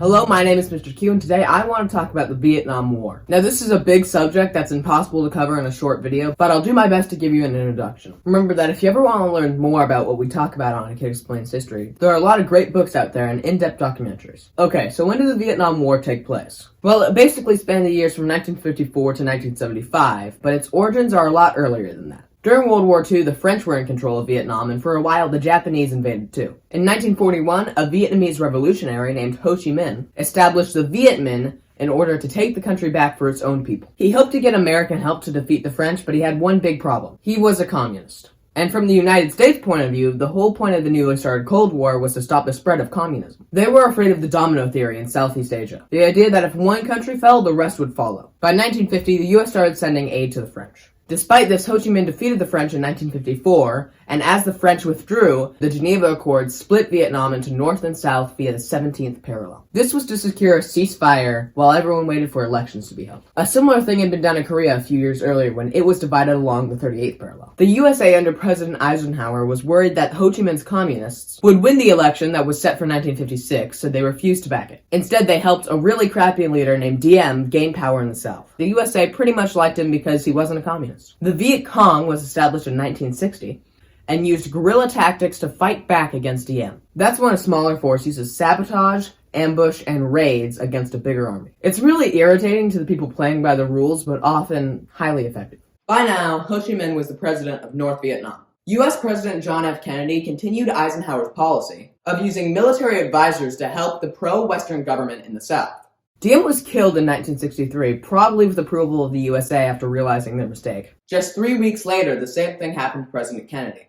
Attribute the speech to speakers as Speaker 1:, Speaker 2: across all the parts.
Speaker 1: Hello, my name is Mr. Q, and today I want to talk about the Vietnam War. Now, this is a big subject that's impossible to cover in a short video, but I'll do my best to give you an introduction. Remember that if you ever want to learn more about what we talk about on A Kid Explains History, there are a lot of great books out there and in-depth documentaries. Okay, so when did the Vietnam War take place? Well, it basically spanned the years from 1954 to 1975, but its origins are a lot earlier than that. During World War II, the French were in control of Vietnam, and for a while the Japanese invaded too. In 1941, a Vietnamese revolutionary named Ho Chi Minh established the Viet Minh in order to take the country back for its own people. He hoped to get American help to defeat the French, but he had one big problem. He was a communist. And from the United States point of view, the whole point of the newly started Cold War was to stop the spread of communism. They were afraid of the domino theory in Southeast Asia, the idea that if one country fell, the rest would follow. By 1950, the US started sending aid to the French. Despite this, Ho Chi Minh defeated the French in 1954, and as the French withdrew, the Geneva Accords split Vietnam into North and South via the 17th parallel. This was to secure a ceasefire while everyone waited for elections to be held. A similar thing had been done in Korea a few years earlier when it was divided along the 38th parallel. The USA under President Eisenhower was worried that Ho Chi Minh's communists would win the election that was set for 1956, so they refused to back it. Instead, they helped a really crappy leader named Diem gain power in the South. The USA pretty much liked him because he wasn't a communist. The Viet Cong was established in 1960 and used guerrilla tactics to fight back against Diem. That's when a smaller force uses sabotage, ambush, and raids against a bigger army. It's really irritating to the people playing by the rules, but often highly effective. By now, Ho Chi Minh was the president of North Vietnam. U.S. President John F. Kennedy continued Eisenhower's policy of using military advisors to help the pro-Western government in the South. Diem was killed in 1963, probably with approval of the USA after realizing their mistake. Just 3 weeks later, the same thing happened to President Kennedy.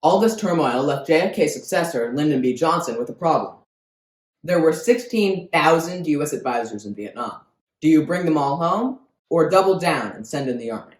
Speaker 1: All this turmoil left JFK's successor, Lyndon B. Johnson, with a problem. There were 16,000 U.S. advisors in Vietnam. Do you bring them all home, or double down and send in the army?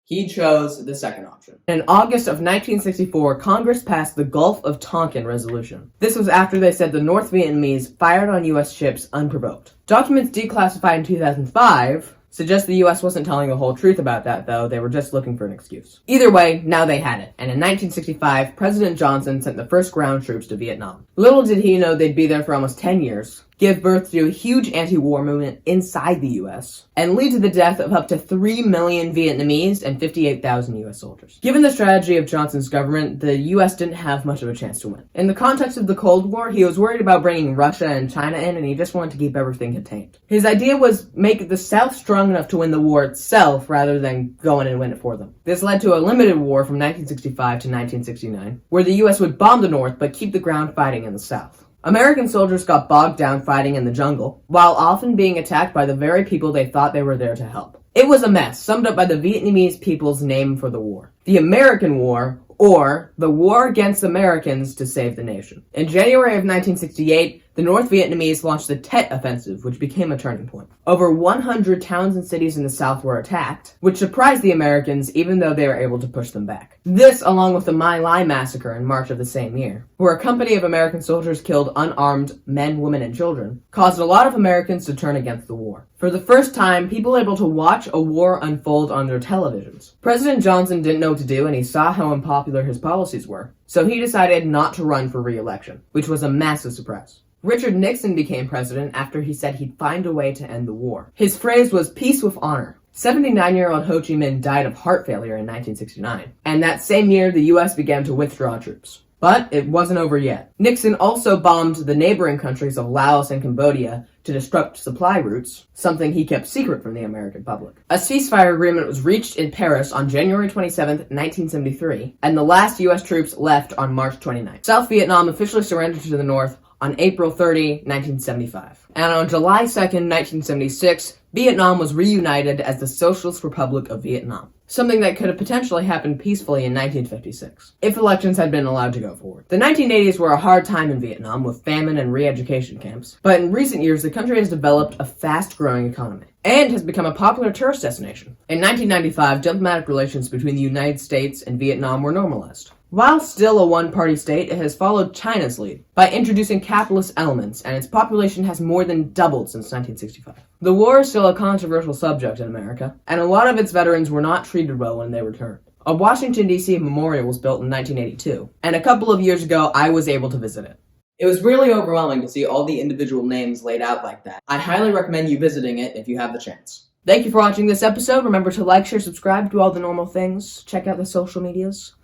Speaker 1: He chose the second option. In August of 1964, Congress passed the Gulf of Tonkin Resolution. This was after they said the North Vietnamese fired on U.S. ships unprovoked. Documents declassified in 2005 suggest the U.S. wasn't telling the whole truth about that, though. They were just looking for an excuse. Either way, now they had it. And in 1965, President Johnson sent the first ground troops to Vietnam. Little did he know they'd be there for almost 10 years, give birth to a huge anti-war movement inside the U.S., and lead to the death of up to 3 million Vietnamese and 58,000 U.S. soldiers. Given the strategy of Johnson's government, the U.S. didn't have much of a chance to win. In the context of the Cold War, he was worried about bringing Russia and China in, and he just wanted to keep everything contained. His idea was make the South strong enough to win the war itself, rather than go in and win it for them. This led to a limited war from 1965 to 1969, where the U.S. would bomb the North, but keep the ground fighting in the South. American soldiers got bogged down fighting in the jungle, while often being attacked by the very people they thought they were there to help. It was a mess, summed up by the Vietnamese people's name for the war: the American War, or the War Against Americans to Save the Nation. In January of 1968, the North Vietnamese launched the Tet Offensive, which became a turning point. Over 100 towns and cities in the South were attacked, which surprised the Americans even though they were able to push them back. This, along with the My Lai massacre in March of the same year, where a company of American soldiers killed unarmed men, women, and children, caused a lot of Americans to turn against the war. For the first time, people were able to watch a war unfold on their televisions. President Johnson didn't know what to do, and he saw how unpopular his policies were, so he decided not to run for re-election, which was a massive surprise. Richard Nixon became president after he said he'd find a way to end the war. His phrase was peace with honor. 79-year-old Ho Chi Minh died of heart failure in 1969, and that same year the U.S. began to withdraw troops. But it wasn't over yet. Nixon also bombed the neighboring countries of Laos and Cambodia to disrupt supply routes, something he kept secret from the American public. A ceasefire agreement was reached in Paris on January 27, 1973, and the last U.S. troops left on March 29. South Vietnam officially surrendered to the North on April 30, 1975. And on July 2, 1976, Vietnam was reunited as the Socialist Republic of Vietnam, something that could have potentially happened peacefully in 1956, if elections had been allowed to go forward. The 1980s were a hard time in Vietnam, with famine and re-education camps, but in recent years the country has developed a fast-growing economy, and has become a popular tourist destination. In 1995, diplomatic relations between the United States and Vietnam were normalized. While still a one-party state, it has followed China's lead by introducing capitalist elements, and its population has more than doubled since 1965. The war is still a controversial subject in America, and a lot of its veterans were not treated well when they returned. A Washington, D.C. memorial was built in 1982, and a couple of years ago I was able to visit it. It was really overwhelming to see all the individual names laid out like that. I highly recommend you visiting it if you have the chance. Thank you for watching this episode. Remember to like, share, subscribe, do all the normal things. Check out the social medias.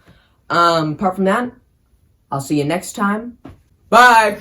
Speaker 1: Apart from that, I'll see you next time. Bye!